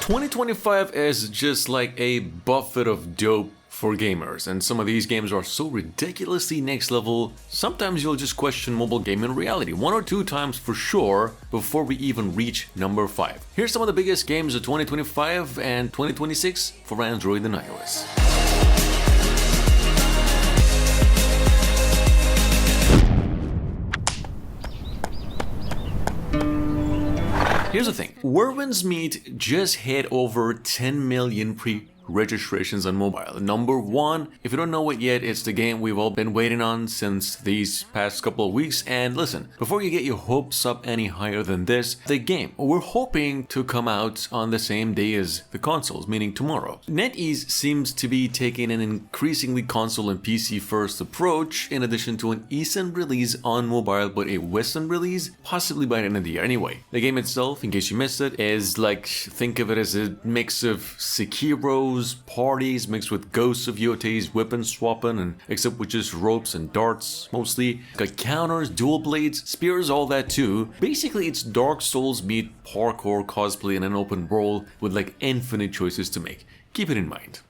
2025 is just like a buffet of dope for gamers, and some of these games are so ridiculously next level, sometimes you'll just question mobile gaming reality, one or two times for sure, before we even reach number 5. Here's some of the biggest games of 2025 and 2026 for Android and iOS. Here's the thing, Whirlwind's Meat just hit over 10 million registrations on mobile. Number 1, if you don't know it yet, it's the game we've all been waiting on since these past couple of weeks. And listen, before you get your hopes up any higher than this, the game we're hoping to come out on the same day as the consoles, meaning tomorrow. NetEase seems to be taking an increasingly console and PC first approach, in addition to an Eastern release on mobile but a Western release possibly by the end of the year. Anyway, the game itself, in case you missed it, is like, think of it as a mix of Sekiro, parties mixed with Ghosts of Yote's weapon swapping, and except with just ropes and darts mostly. Got counters, dual blades, spears, all that too. Basically it's Dark Souls meet parkour cosplay in an open world with like infinite choices to make. Keep it in mind.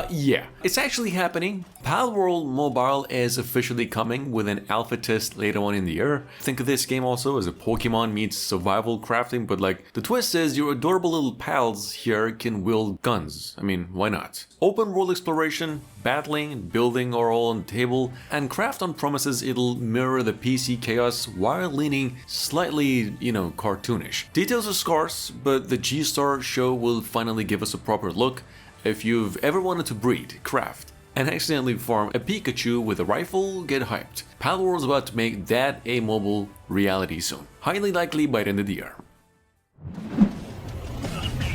Yeah, it's actually happening. Palworld Mobile is officially coming with an alpha test later on in the year. Think of this game also as a Pokemon meets survival crafting, but like the twist is your adorable little pals here can wield guns. I mean, why not? Open world exploration, battling, building are all on the table, and craft on promises it'll mirror the PC chaos while leaning slightly, cartoonish. Details are scarce, but the G-Star show will finally give us a proper look. If you've ever wanted to breed, craft, and accidentally farm a Pikachu with a rifle, get hyped. Palworld's about to make that a mobile reality soon. Highly likely by the end of the year.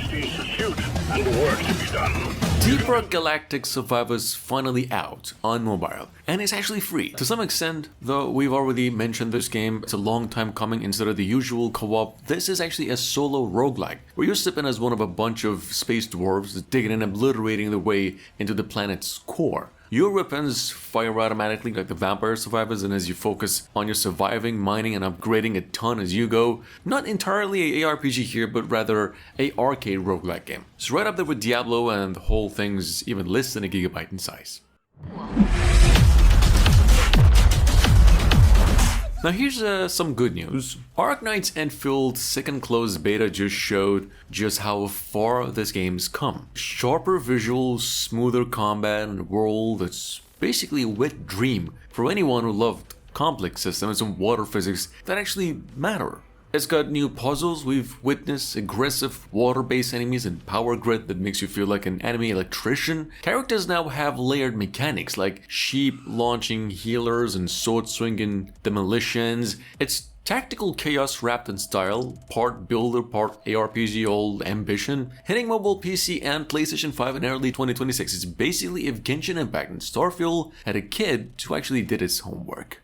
Space is huge, and work to be done. Deep Rock Galactic Survivor's finally out on mobile, and it's actually free. To some extent, though we've already mentioned this game, it's a long time coming. Instead of the usual co-op, this is actually a solo roguelike, where you're stepping as one of a bunch of space dwarves digging and obliterating their way into the planet's core. Your weapons fire automatically like the vampire survivors, and as you focus on your surviving, mining, and upgrading a ton as you go. Not entirely a ARPG here, but rather a arcade roguelike game. It's right up there with Diablo, and the whole thing's even less than a gigabyte in size. Now here's some good news. Arknight's Endfield second closed beta just showed just how far this game's come. Sharper visuals, smoother combat, and a world that's basically a wet dream for anyone who loved complex systems and water physics that actually matter. It's got new puzzles we've witnessed, aggressive water-based enemies, and power grid that makes you feel like an anime electrician. Characters now have layered mechanics like sheep launching healers and sword-swinging demolitions. It's tactical chaos wrapped in style, part builder, part ARPG, all ambition. Hitting mobile, PC, and PlayStation 5 in early 2026. It's basically if Genshin Impact and Starfield had a kid who actually did his homework.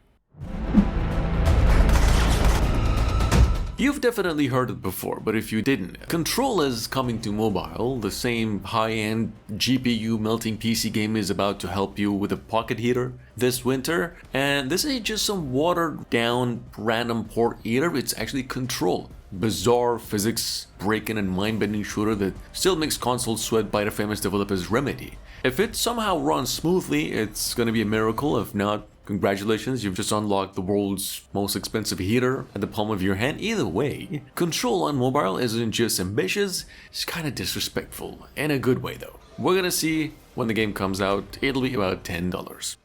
You've definitely heard it before, but if you didn't, Control is coming to mobile. The same high-end GPU melting PC game is about to help you with a pocket heater this winter. And this ain't just some watered-down random port either, it's actually Control. Bizarre physics, breaking and mind-bending shooter that still makes consoles sweat by the famous developers Remedy. If it somehow runs smoothly, it's gonna be a miracle. If not, congratulations, you've just unlocked the world's most expensive heater at the palm of your hand. Either way, Control on mobile isn't just ambitious, it's kinda disrespectful. In a good way though. We're gonna see when the game comes out, it'll be about $10.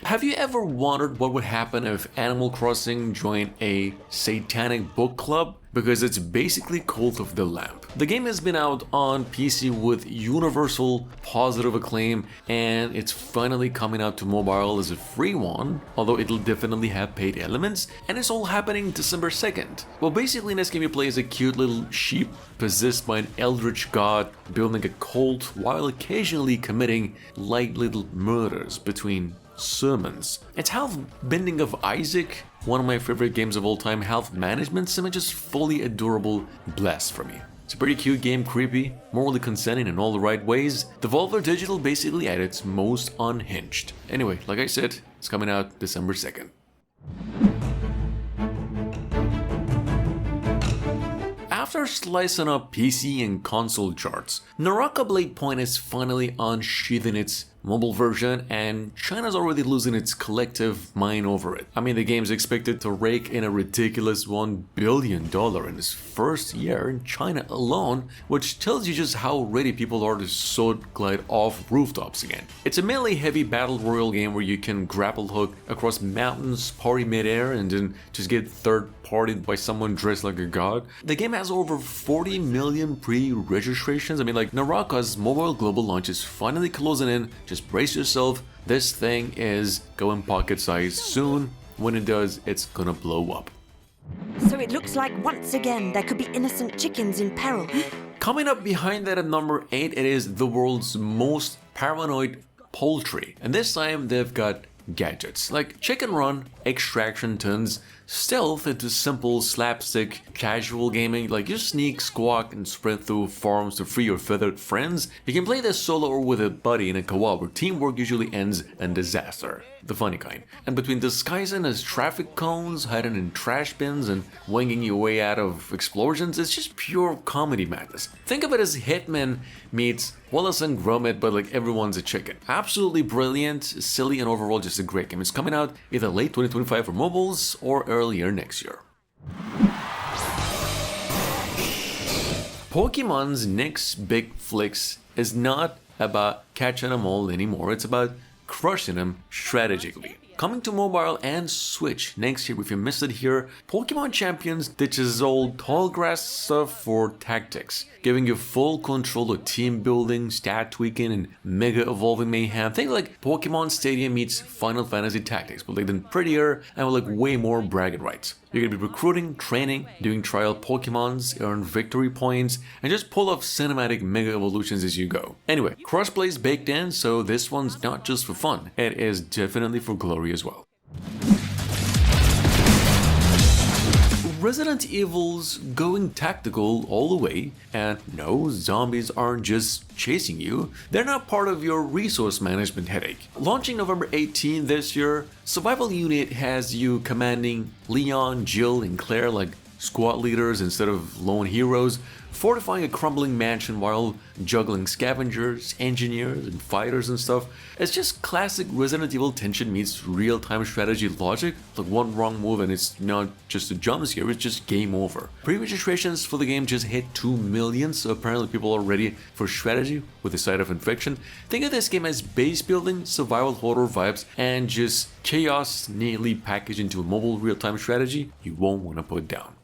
Have you ever wondered what would happen if Animal Crossing joined a satanic book club? Because it's basically Cult of the Lamp. The game has been out on PC with universal positive acclaim, and it's finally coming out to mobile as a free one, although it'll definitely have paid elements, and it's all happening December 2nd. Well, basically in this game you play as a cute little sheep possessed by an eldritch god, building a cult while occasionally committing light little murders between sermons. It's half Bending of Isaac, one of my favorite games of all time, half Management Sim, and just fully adorable blasphemy. It's a pretty cute game, creepy, morally consenting in all the right ways. Devolver Digital basically at its most unhinged. Anyway, like I said, It's coming out December 2nd. After slicing up PC and console charts, Naraka Bladepoint is finally unsheathing its mobile version, and China's already losing its collective mind over it. I mean, the game's expected to rake in a ridiculous $1 billion in its first year in China alone, which tells you just how ready people are to sword glide off rooftops again. It's a melee-heavy battle royale game where you can grapple hook across mountains, party mid-air, and then just get third-partied by someone dressed like a god. The game has over 40 million pre-registrations. I mean, like, Naraka's mobile global launch is finally closing in. Just brace yourself, this thing is going pocket size soon. When it does, it's gonna blow up. So it looks like once again there could be innocent chickens in peril. Coming up behind that at number 8, it is the world's most paranoid poultry. And this time they've got gadgets like Chicken Run, Eggstraction turns stealth into simple slapstick casual gaming, like you sneak, squawk, and sprint through farms to free your feathered friends. You can play this solo or with a buddy in a co-op where teamwork usually ends in disaster. The funny kind. And between disguising as traffic cones, hiding in trash bins, and winging your way out of explosions, it's just pure comedy madness. Think of it as Hitman meets Wallace and Gromit, but like everyone's a chicken. Absolutely brilliant, silly, and overall just a great game. It's coming out either late 2025 for mobiles or earlier next year. Pokemon's next big flicks is not about catching them all anymore, it's about crushing them strategically. Coming to mobile and Switch next year. If you missed it here, Pokemon Champions ditches old tall grass stuff for tactics, giving you full control of team building, stat tweaking, and mega evolving mayhem. Think like Pokemon Stadium meets Final Fantasy Tactics, but like then prettier and with like way more bragging rights. You're gonna be recruiting, training, doing trial Pokemons, earn victory points, and just pull off cinematic mega evolutions as you go. Anyway, crossplay's baked in, so this one's not just for fun, it is definitely for glory as well. Resident Evil's going tactical all the way, and no, zombies aren't just chasing you, they're not part of your resource management headache. Launching November 18 this year, Survival Unit has you commanding Leon, Jill, and Claire like squad leaders instead of lone heroes, fortifying a crumbling mansion while juggling scavengers, engineers, and fighters and stuff. It's just classic Resident Evil tension meets real-time strategy logic. Like one wrong move and it's not just a jump scare, it's just game over. Pre-registrations for the game just hit 2 million, so apparently people are ready for strategy with the side of infection. Think of this game as base building, survival horror vibes, and just chaos neatly packaged into a mobile real-time strategy you won't want to put down.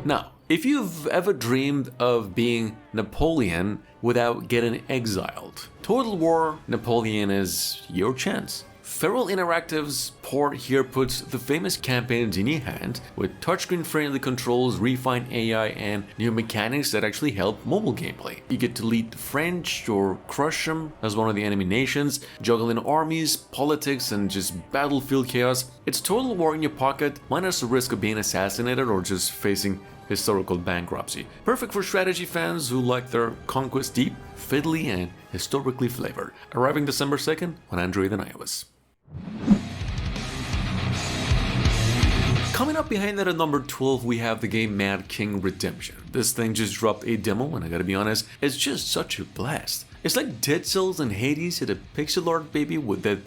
Now, if you've ever dreamed of being Napoleon without getting exiled, Total War Napoleon is your chance. Feral Interactive's port here puts the famous campaigns in your hand with touchscreen-friendly controls, refined AI, and new mechanics that actually help mobile gameplay. You get to lead the French or crush them as one of the enemy nations, juggling armies, politics, and just battlefield chaos. It's Total War in your pocket, minus the risk of being assassinated or just facing historical bankruptcy. Perfect for strategy fans who like their conquest deep, fiddly, and historically flavored. Arriving December 2nd on Android and iOS. Coming up behind that at number 12, we have the game Mad King Redemption. This thing just dropped a demo, and I gotta be honest, it's just such a blast. It's like Dead Cells and Hades hit a pixel art baby with that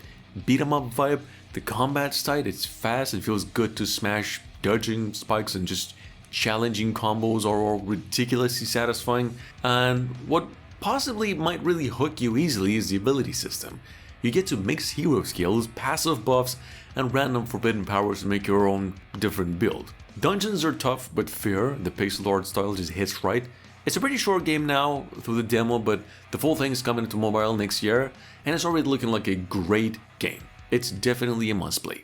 beat 'em up vibe. The combat's tight, it's fast, it feels good to smash dodging spikes and just challenging combos are ridiculously satisfying. And what possibly might really hook you easily is the ability system. You get to mix hero skills, passive buffs, and random forbidden powers to make your own different build. Dungeons are tough but fair, the pixel art style just hits right. It's a pretty short game now through the demo, but the full thing's coming into mobile next year, and it's already looking like a great game. It's definitely a must play.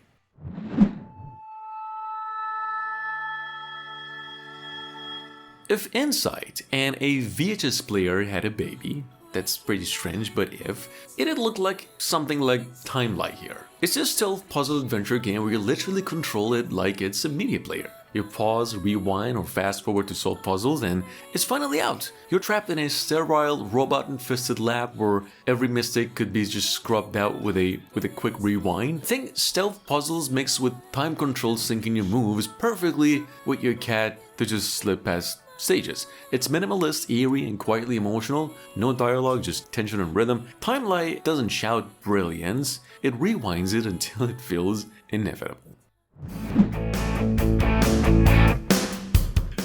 If Insight and a VHS player had a baby, that's pretty strange, but if, it'd look like something like Time Lie here. It's a stealth puzzle adventure game where you literally control it like it's a media player. You pause, rewind, or fast forward to solve puzzles, and it's finally out. You're trapped in a sterile, robot-infested lab where every mistake could be just scrubbed out with a quick rewind. Think stealth puzzles mixed with time control syncing your moves perfectly with your cat to just slip past stages. It's minimalist, eerie, and quietly emotional. No dialogue, just tension and rhythm. Timelight doesn't shout brilliance, it rewinds it until it feels inevitable.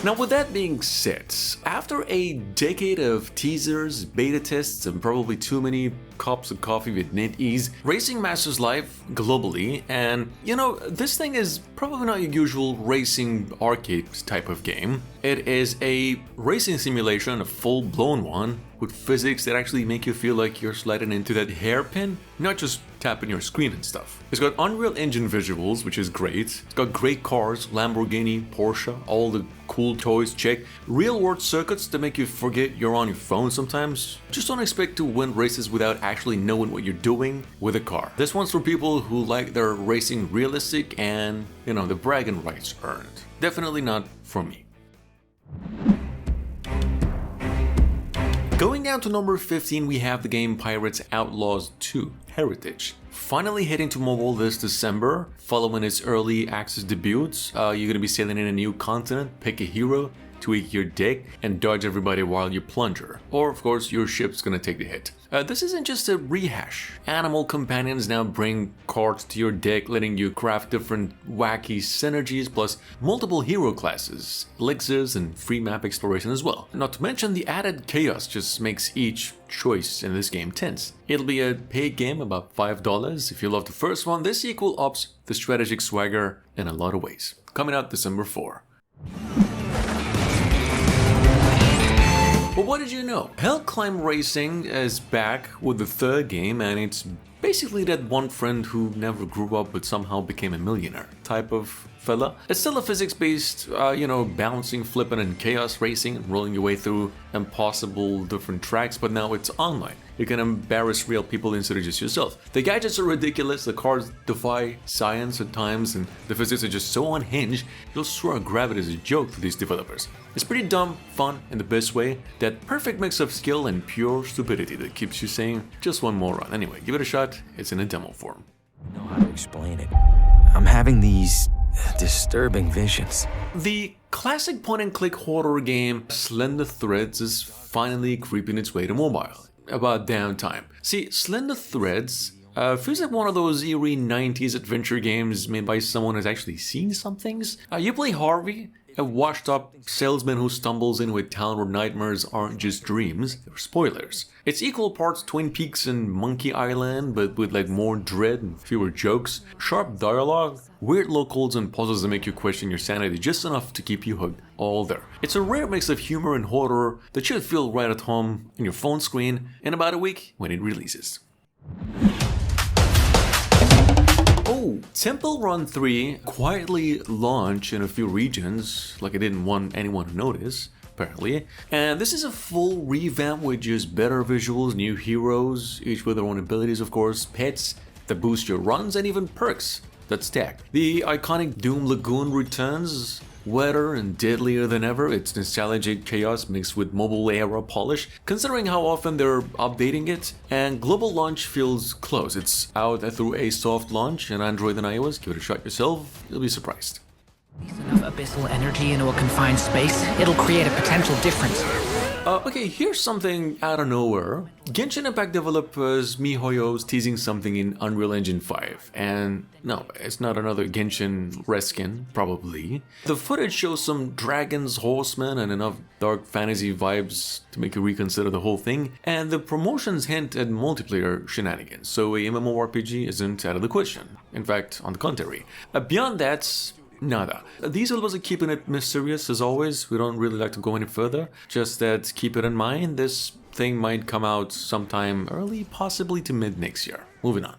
Now, with that being said, after a decade of teasers, beta tests, and probably too many cups of coffee with NetEase, Racing Masters Live globally, and you know, this thing is probably not your usual racing arcade type of game. It is a racing simulation, a full-blown one, with physics that actually make you feel like you're sliding into that hairpin, not just tapping your screen and stuff. It's got Unreal Engine visuals, which is great. It's got great cars, Lamborghini, Porsche, all the cool toys, check. Real-world circuits that make you forget you're on your phone sometimes. Just don't expect to win races without actually knowing what you're doing with a car. This one's for people who like their racing realistic and, you know, the bragging rights earned. Definitely not for me. Going down to number 15, we have the game Pirates Outlaws 2 Heritage. Finally hitting to mobile this December, following its early access debuts. You're gonna be sailing in a new continent, pick a hero, tweak your deck, and dodge everybody while you plunger. Or, of course, your ship's gonna take the hit. This isn't just a rehash. Animal companions now bring cards to your deck, letting you craft different wacky synergies, plus multiple hero classes, elixirs, and free map exploration as well. Not to mention the added chaos just makes each choice in this game tense. It'll be a paid game, about $5. If you love the first one, this sequel ups the strategic swagger in a lot of ways. Coming out December 4. But what did you know? Hell Climb Racing is back with the third game, and it's basically that one friend who never grew up but somehow became a millionaire type of fella. It's still a physics-based, bouncing, flipping, and chaos racing, and rolling your way through impossible different tracks, but now it's online. You can embarrass real people instead of just yourself. The gadgets are ridiculous, the cars defy science at times, and the physics are just so unhinged, you'll swear gravity is a joke to these developers. It's pretty dumb, fun, in the best way, that perfect mix of skill and pure stupidity that keeps you saying, just one more run. Anyway, give it a shot, it's in a demo form. I don't know how to explain it. I'm having these disturbing visions. The classic point-and-click horror game Slender Threads is finally creeping its way to mobile. About damn time. See, Slender Threads feels like one of those eerie 90s adventure games made by someone who's actually seen some things. You play Harvey, a washed-up salesman who stumbles into a town where nightmares aren't just dreams, they're spoilers. It's equal parts Twin Peaks and Monkey Island, but with like more dread and fewer jokes, sharp dialogue, weird locals, and puzzles that make you question your sanity just enough to keep you hooked, all there. It's a rare mix of humor and horror that should feel right at home on your phone screen in about a week when it releases. Oh, Temple Run 3 quietly launched in a few regions, like I didn't want anyone to notice, apparently. And this is a full revamp with just better visuals, new heroes, each with their own abilities of course, pets that boost your runs, and even perks that stack. The iconic Doom Lagoon returns, wetter and deadlier than ever. It's nostalgic chaos mixed with mobile era polish, considering how often they're updating it, and global launch feels close. It's out through a soft launch on Android and iOS. Give it a shot yourself, you'll be surprised. Enough abyssal energy into a confined space, it'll create a potential difference. Okay, here's something out of nowhere. Genshin Impact developers MiHoYo's teasing something in Unreal Engine 5, and no, it's not another Genshin reskin, probably. The footage shows some dragons, horsemen, and enough dark fantasy vibes to make you reconsider the whole thing, and the promotions hint at multiplayer shenanigans, so a MMORPG isn't out of the question. In fact, on the contrary. Beyond that, nada. These developers are keeping it mysterious as always. We don't really like to go any further. Just that keep it in mind, this thing might come out sometime early, possibly to mid next year. Moving on.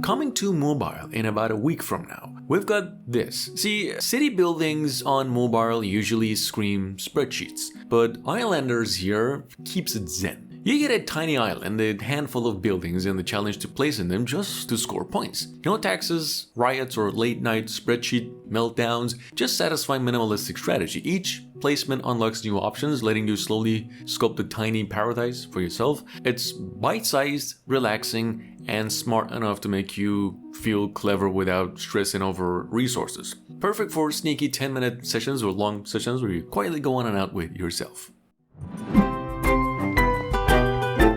Coming to mobile in about a week from now, we've got this. See, city buildings on mobile usually scream spreadsheets, but Islanders here keeps it zen. You get a tiny island, a handful of buildings, and the challenge to place in them just to score points. No taxes, riots, or late-night spreadsheet meltdowns, just satisfying minimalistic strategy. Each placement unlocks new options, letting you slowly sculpt a tiny paradise for yourself. It's bite-sized, relaxing, and smart enough to make you feel clever without stressing over resources. Perfect for sneaky 10-minute sessions or long sessions where you quietly go on and out with yourself.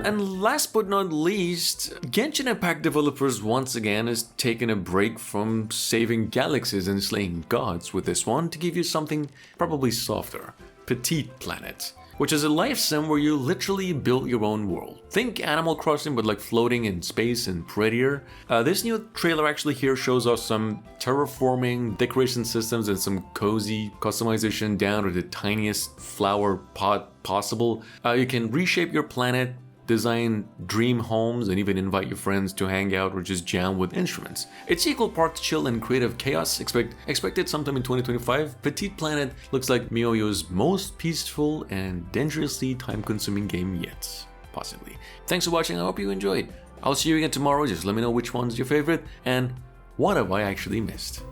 And last but not least, Genshin Impact developers once again is taking a break from saving galaxies and slaying gods with this one to give you something probably softer, Petite Planet, which is a life sim where you literally build your own world. Think Animal Crossing but like floating in space and prettier. This new trailer actually here shows us some terraforming, decoration systems, and some cozy customization down to the tiniest flower pot possible. You can reshape your planet, design dream homes, and even invite your friends to hang out or just jam with instruments. It's equal parts chill and creative chaos. Expected sometime in 2025. Petite Planet looks like MiHoYo's most peaceful and dangerously time-consuming game yet, possibly. Thanks for watching. I hope you enjoyed. I'll see you again tomorrow. Just let me know which one's your favorite and what have I actually missed.